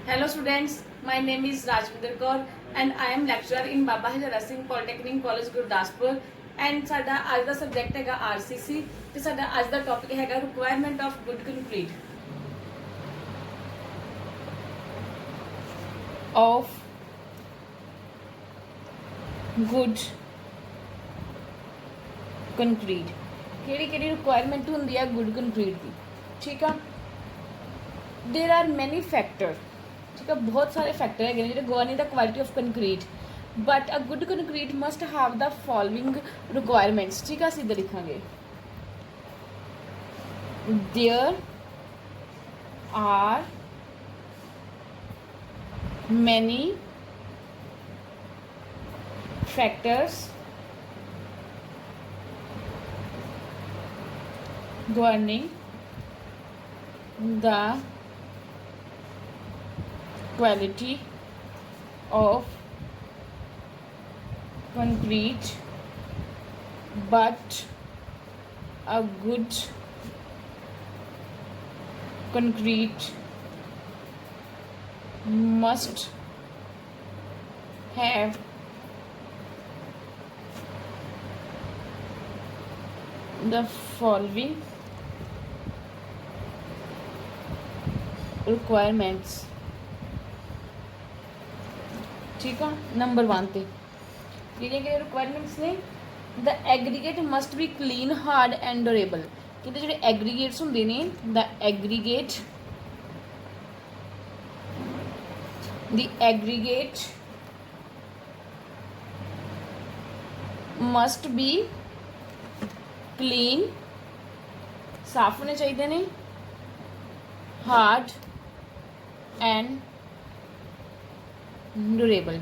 Hello students, my name is Rajvinder Kaur and I am lecturer in Baba Hajara Singh Polytechnic College Gurdaspur and ਸਾਡਾ ਅੱਜ ਦਾ subject ਹੈਗਾ RCC ਤੇ ਸਾਡਾ ਅੱਜ ਦਾ topic ਹੈਗਾ requirement of good concrete of good concrete ਕਿਹੜੀ requirement ਹੁੰਦੀ ਹੈ ਗੁੱਡ ਕੰਕਰੀਟ ਦੀ ਠੀਕ ਆ देर आर मैनी फैक्टर ठीक है बहुत सारे फैक्टर है जो governing the quality of concrete but a good concrete must have the following requirements ठीक है सीधे लिखांगे there are many factors governing the quality of concrete but a good concrete must have the following requirements ठीक है number 1 ਤੇ ਜਿਹੜੇ requirements ਨੇ the aggregate must be clean hard and durable ਕਹਿੰਦੇ ਜਿਹੜੇ ਐਗਰੀਗੇਟਸ ਹੁੰਦੇ ਨੇ the aggregate must be clean ਸਾਫ਼ ਹੋਣੇ ਚਾਹੀਦੇ ਨੇ hard and durable.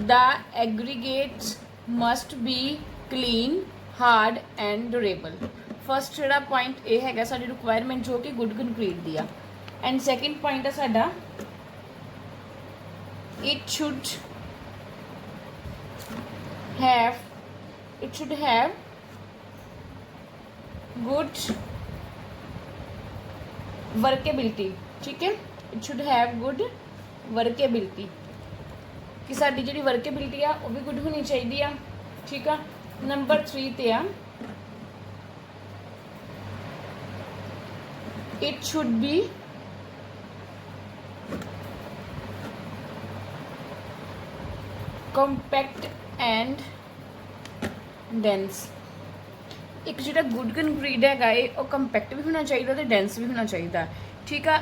The aggregates must be clean, hard and durable. First ਜਿਹੜਾ point ਇਹ ਹੈਗਾ ਸਾਡੀ requirement ਜੋ ਕਿ good concrete ਦੀ ਆ and second point ਹੈ ਸਾਡਾ it should have good workability ठीक है it should have good workability कि साडी जिहड़ी वर्केबिलिटी आ वो भी गुड होनी चाहिए आ ठीक आ नंबर 3 ते आ it should be compact and dense एक जो गुड कंक्रीट है वो कंपैक्ट भी होना चाहिए तो डेंस भी होना चाहिए ठीक है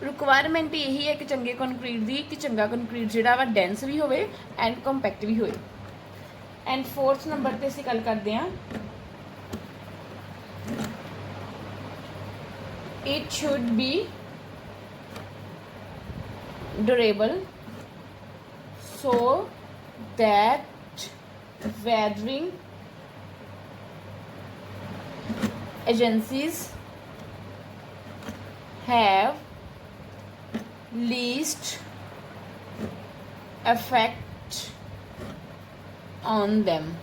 रिक्वायरमेंट यही है कि चंगे कंक्रीट दी कि चंगा कंक्रीट जिहड़ा वा डेंस भी होवे एंड कंपैक्ट भी होए एंड फोर्थ नंबर ते असीं गल करदे हां it should B durable so that weathering agencies have least effect on them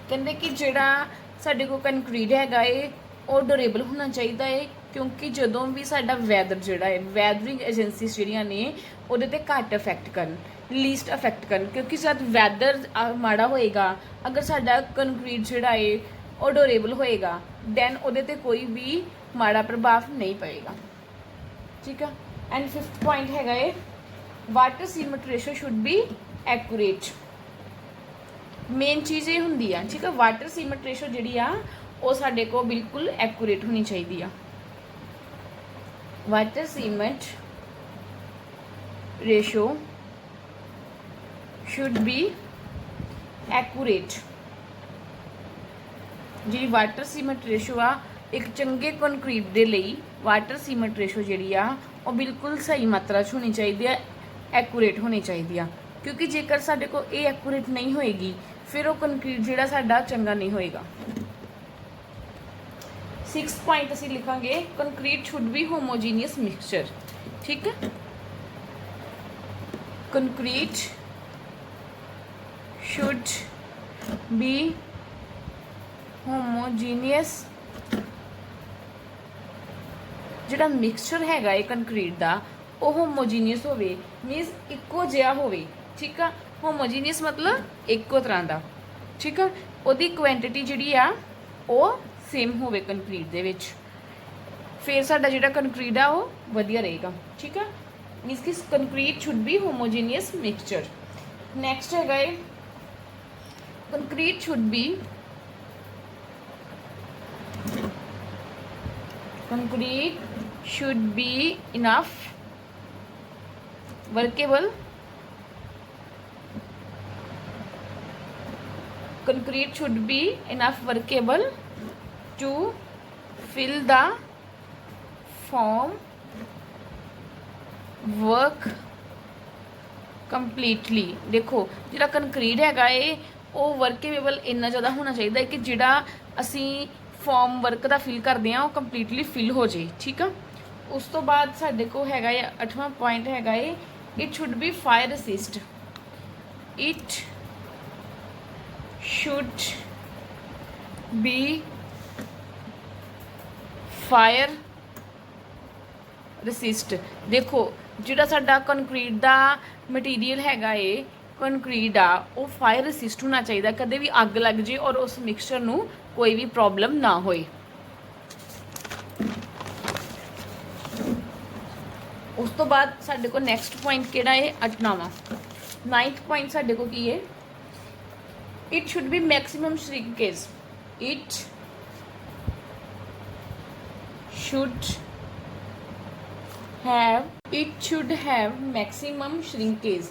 कहते कि ਜਿਹੜਾ ਸਾਡੇ ਕੋਲ ਕੰਕਰੀਟ ਹੈਗਾ ਏ ਉਹ ਡਿਊਰੇਬਲ ਹੋਣਾ ਚਾਹੀਦਾ ਏ ਕਿਉਂਕਿ ਜਦੋਂ ਵੀ ਸਾਡਾ ਵੈਦਰ ਜਿਹੜਾ ਹੈ ਵੈਦਰਿੰਗ ਏਜੰਸੀਜ਼ ਜਿਹੜੀਆਂ ਨੇ ਉਹਦੇ ਤੇ ਘੱਟ ਇਫੈਕਟ ਕਰਨ ਲੀਸਟ ਇਫੈਕਟ ਕਰਨ ਕਿਉਂਕਿ ਜਦ ਵੈਦਰ ਮਾੜਾ ਹੋਏਗਾ ਅਗਰ ਸਾਡਾ ਕੰਕਰੀਟ ਜਿਹੜਾ ਏ ਉਹ ਡਿਊਰੇਬਲ ਹੋਏਗਾ ਦੈਨ ਉਹਦੇ ਤੇ ਕੋਈ ਵੀ ਮਾੜਾ ਪ੍ਰਭਾਵ ਨਹੀਂ ਪਏਗਾ ठीक है एंड फिफ्थ पॉइंट हैगा ये water cement ratio should be accurate main चीज़ ये होंगी है ठीक है वाटर सीमेंट रेशो जी वो साडे को बिल्कुल एक्यूरेट होनी चाहिए water cement ratio should be accurate जी वाटर सीमेंट रेशो आ एक चंगे कंक्रीट दे लई वाटर सीमेंट रेशो जी आ बिल्कुल सही मात्रा च होनी चाहिए एक्यूरेट होनी चाहिए क्योंकि जेकर साडे को ये एक्यूरेट नहीं होएगी फिर वो कंक्रीट जिहड़ा साडा चंगा नहीं होएगा 6 पॉइंट असीं लिखांगे concrete should be homogeneous mixture ठीक है कंक्रीट शुड बी होमोजीनियस जिहड़ा मिक्सचर हैगा कंक्रीट का ਉਹ ਹੋਮੋਜੀਨੀਅਸ ਹੋਵੇ, ਮੀਨਸ ਇੱਕੋ ਜਿਹਾ ਹੋਵੇ। ਠੀਕ ਆ, ਹੋਮੋਜੀਨੀਅਸ मतलब ਇੱਕੋ ਤਰ੍ਹਾਂ ਦਾ। ਠੀਕ ਆ, ਉਹਦੀ ਕੁਆਂਟੀਟੀ ਜਿਹੜੀ ਆ ਉਹ ਸੇਮ ਹੋਵੇ ਕੰਕਰੀਟ ਦੇ ਵਿੱਚ, ਫਿਰ ਸਾਡਾ ਜਿਹੜਾ ਕੰਕਰੀਟ ਆ ਉਹ ਵਧੀਆ ਰਹੇਗਾ। ਠੀਕ ਆ, ਮੀਨਸ ਕਿ concrete should be homogeneous mixture. Next ਹੈਗਾ ਹੈ concrete should be enough workable to fill the form work completely। देखो ਜਿਹੜਾ ਕੰਕਰੀਟ ਹੈਗਾ ਏ ਉਹ ਵਰਕੇਬਲ ਇੰਨਾ ਜ਼ਿਆਦਾ ਹੋਣਾ ਚਾਹੀਦਾ ਹੈ ਕਿ ਜਿਹੜਾ ਅਸੀਂ ਫਾਰਮ ਵਰਕ ਦਾ ਫਿਲ ਕਰਦੇ ਹਾਂ ਉਹ ਕੰਪਲੀਟਲੀ ਫਿਲ ਹੋ ਜੇ। ਠੀਕ ਆ, ਉਸ ਤੋਂ ਬਾਅਦ ਸਾਡੇ ਕੋਲ ਹੈਗਾ ਹੈ 8ਵਾਂ ਪੁਆਇੰਟ ਹੈਗਾ ਏ it should be fire resist. It should be fire resist। देखो ਜਿਹੜਾ ਸਾਡਾ ਕੰਕਰੀਟ ਦਾ ਮਟੀਰੀਅਲ ਹੈਗਾ ਏ ਕੰਕਰੀਟ ਆ ਉਹ ਫਾਇਰ ਰੈਸਿਸਟ ਹੋਣਾ ਚਾਹੀਦਾ, ਕਦੇ ਵੀ ਅੱਗ ਲੱਗ ਜੇ ਔਰ ਉਸ ਮਿਕਸਚਰ ਨੂੰ ਕੋਈ ਵੀ ਪ੍ਰੋਬਲਮ ਨਾ ਹੋਏ। ਉਸ ਤੋਂ ਬਾਅਦ ਸਾਡੇ ਕੋਲ ਨੈਕਸਟ ਪੁਆਇੰਟ ਕਿਹੜਾ ਹੈ 8ਵਾਂ 9th ਪੁਆਇੰਟ ਸਾਡੇ ਕੋਲ ਕੀ ਹੈ it should be maximum shrinkage। it should have maximum shrinkage।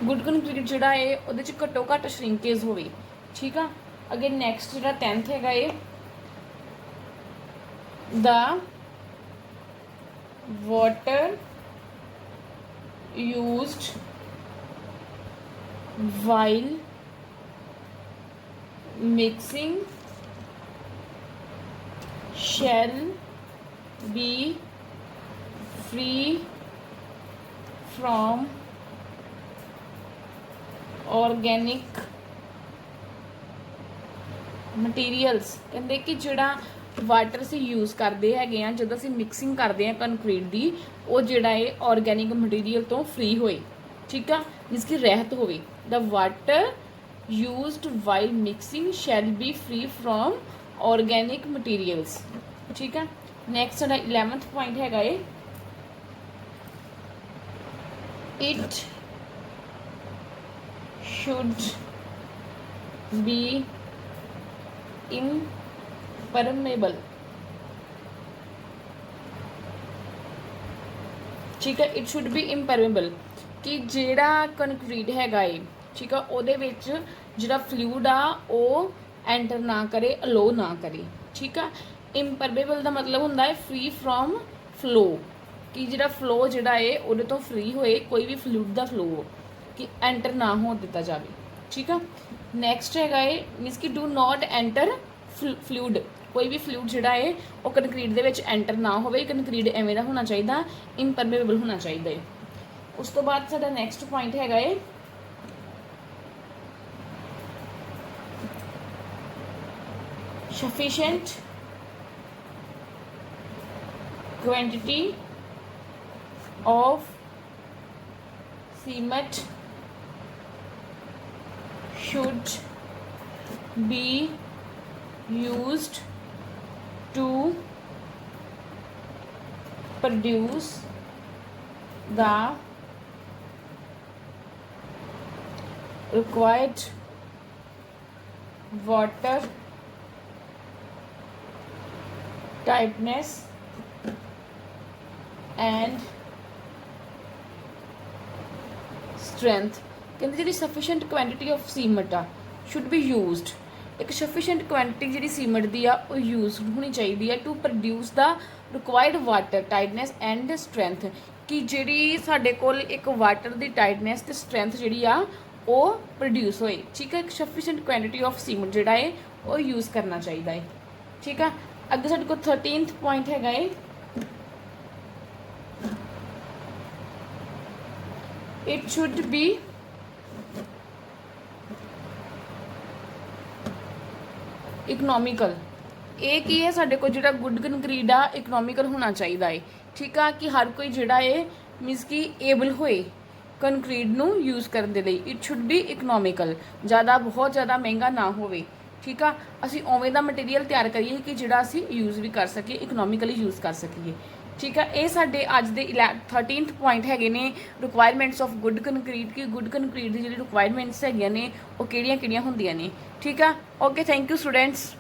Good concrete ਜਿਹੜਾ ਹੈ ਉਹਦੇ ਚ ਘੱਟੋ ਘੱਟ ਸ਼ਰਿੰਕੇਜ ਹੋਵੇ। ਠੀਕ ਆ, ਅੱਗੇ ਨੈਕਸਟ ਜਿਹੜਾ 10th ਹੈਗਾ ਏ the water used while mixing shall be free from organic materials। ਕਹਿੰਦੇ ਕਿ ਜਿਹੜਾ ਵਾਟਰ ਅਸੀਂ ਯੂਜ਼ ਕਰਦੇ ਹੈਗੇ ਆ ਜਦੋਂ ਅਸੀਂ ਮਿਕਸਿੰਗ ਕਰਦੇ ਆ ਕੰਕਰੀਟ ਦੀ ਉਹ ਜਿਹੜਾ ਹੈ ਆਰਗੈਨਿਕ ਮਟੀਰੀਅਲ ਤੋਂ ਫ੍ਰੀ ਹੋਏ। ਠੀਕ ਆ, ਜਿਸ ਕੀ ਰਹਿਤ ਹੋਵੇ। ਦ water used while mixing shell B free from organic materials. ਠੀਕ ਆ, ਨੈਕਸਟ ਸਾਡਾ 11th ਪੁਆਇੰਟ ਹੈਗਾ ਏ ਇਟ should be impermeable। ਠੀਕ ਹੈ, ਇਟ ਸ਼ੁੱਡ ਬੀ impermeable ਕਿ ਜਿਹੜਾ ਕੰਕਰੀਟ ਹੈਗਾ ਏ ਠੀਕ ਆ ਉਹਦੇ ਵਿੱਚ ਜਿਹੜਾ ਫਲੂਇਡ ਆ ਉਹ ਐਂਟਰ ਨਾ ਕਰੇ, ਅਲੋ ਨਾ ਕਰੇ। ਠੀਕ ਆ, impermeable ਦਾ ਮਤਲਬ ਹੁੰਦਾ ਹੈ ਫ੍ਰੀ ਫਰੋਮ ਫਲੋ, ਕਿ ਜਿਹੜਾ ਫਲੋ ਜਿਹੜਾ ਏ ਉਹਦੇ ਤੋਂ ਫ੍ਰੀ ਹੋਏ, ਕੋਈ ਵੀ ਫਲੂਇਡ ਦਾ ਫਲੋ ਕਿ ਐਂਟਰ ਨਾ ਹੋ ਦਿੱਤਾ ਜਾਵੇ। ਠੀਕ ਆ, ਨੈਕਸਟ ਹੈਗਾ ਏ ਮੀਨਸ ਕਿ ਡੂ ਨਾਟ ਐਂਟਰ ਫਲੂਇਡ, ਕੋਈ ਵੀ ਫਲੂਇਡ ਜਿਹੜਾ ਏ ਉਹ ਕੰਕਰੀਟ ਦੇ ਵਿੱਚ ਐਂਟਰ ਨਾ ਹੋਵੇ। ਕੰਕਰੀਟ ਐਵੇਂ ਦਾ ਹੋਣਾ ਚਾਹੀਦਾ, ਇੰਪਰਮੇਬਲ ਹੋਣਾ ਚਾਹੀਦਾ ਏ। ਉਸ ਤੋਂ ਬਾਅਦ ਸਾਡਾ ਨੈਕਸਟ ਪੁਆਇੰਟ ਹੈਗਾ ਏ sufficient quantity of cement should be used to produce the required water tightness and strength। ਕਹਿੰਦੇ ਜਿਹੜੀ ਸਫੀਸ਼ੀਐਂਟ ਕੁਆਂਟੀਟੀ ਆਫ ਸੀਮੈਂਟ ਆ ਸ਼ੁੱਡ ਬੀ ਯੂਜ਼ਡ, ਇੱਕ ਸਫੀਸ਼ੀਐਂਟ ਕੁਆਂਟੀਟੀ ਜਿਹੜੀ ਸੀਮੈਂਟ ਦੀ ਆ ਉਹ ਯੂਜ਼ ਹੋਣੀ ਚਾਹੀਦੀ ਹੈ to produce the required water tightness and strength, ਕਿ ਜਿਹੜੀ ਸਾਡੇ ਕੋਲ ਇੱਕ ਵਾਟਰ ਦੀ ਟਾਈਟਨੈਸ ਤੇ ਸਟਰੈਂਥ ਜਿਹੜੀ ਆ ਉਹ ਪ੍ਰੋਡਿਊਸ ਹੋਏ। ਠੀਕ ਹੈ, ਇੱਕ ਸਫੀਸ਼ੀਐਂਟ ਕੁਆਂਟੀਟੀ ਆਫ ਸੀਮੈਂਟ ਜਿਹੜਾ ਹੈ ਉਹ ਯੂਜ਼ ਕਰਨਾ ਚਾਹੀਦਾ ਹੈ। ਠੀਕ ਆ, ਅੱਗੇ ਸਾਡੇ ਕੋਲ 13th ਪੁਆਇੰਟ ਹੈਗਾ ਹੈ it should be economical। ਇਹ ਕੀ ਹੈ, ਸਾਡੇ ਕੋਲ ਜਿਹੜਾ ਗੁੱਡ ਕੰਕਰੀਟ ਆ ਇਕਨੋਮਿਕਲ ਹੋਣਾ ਚਾਹੀਦਾ ਹੈ। ਠੀਕ ਆ, ਕਿ ਹਰ ਕੋਈ ਜਿਹੜਾ ਹੈ ਮੀਨਸ ਕਿ ਏਬਲ ਹੋਏ ਕੰਕਰੀਟ ਨੂੰ ਯੂਜ਼ ਕਰਨ ਦੇ ਲਈ। ਇਟ ਸ਼ੁੱਡ ਬੀ ਇਕਨੋਮਿਕਲ, ਜ਼ਿਆਦਾ ਬਹੁਤ ਜ਼ਿਆਦਾ ਮਹਿੰਗਾ ਨਾ ਹੋਵੇ। ਠੀਕ ਆ, ਅਸੀਂ ਉਵੇਂ ਦਾ ਮਟੀਰੀਅਲ ਤਿਆਰ ਕਰੀਏ ਕਿ ਜਿਹੜਾ ਅਸੀਂ ਯੂਜ਼ ਵੀ ਕਰ ਸਕੀਏ, ਇਕਨੋਮਿਕਲੀ ਯੂਜ਼ ਕਰ ਸਕੀਏ। ਠੀਕ ਆ, ਇਹ ਸਾਡੇ ਅੱਜ ਦੇ 13th ਪੁਆਇੰਟ ਹੈਗੇ ਨੇ ਰਿਕੁਆਇਰਮੈਂਟਸ ਆਫ ਗੁੱਡ ਕੰਕਰੀਟ, ਕਿ ਗੁੱਡ ਕੰਕਰੀਟ ਦੀ ਜਿਹੜੀ ਰਿਕੁਆਇਰਮੈਂਟਸ ਹੈਗੀਆਂ ਨੇ ਉਹ ਕਿਹੜੀਆਂ ਕਿਹੜੀਆਂ ਹੁੰਦੀਆਂ ਨੇ। ਠੀਕ ਆ, ਓਕੇ, ਥੈਂਕ ਯੂ ਸਟੂਡੈਂਟਸ।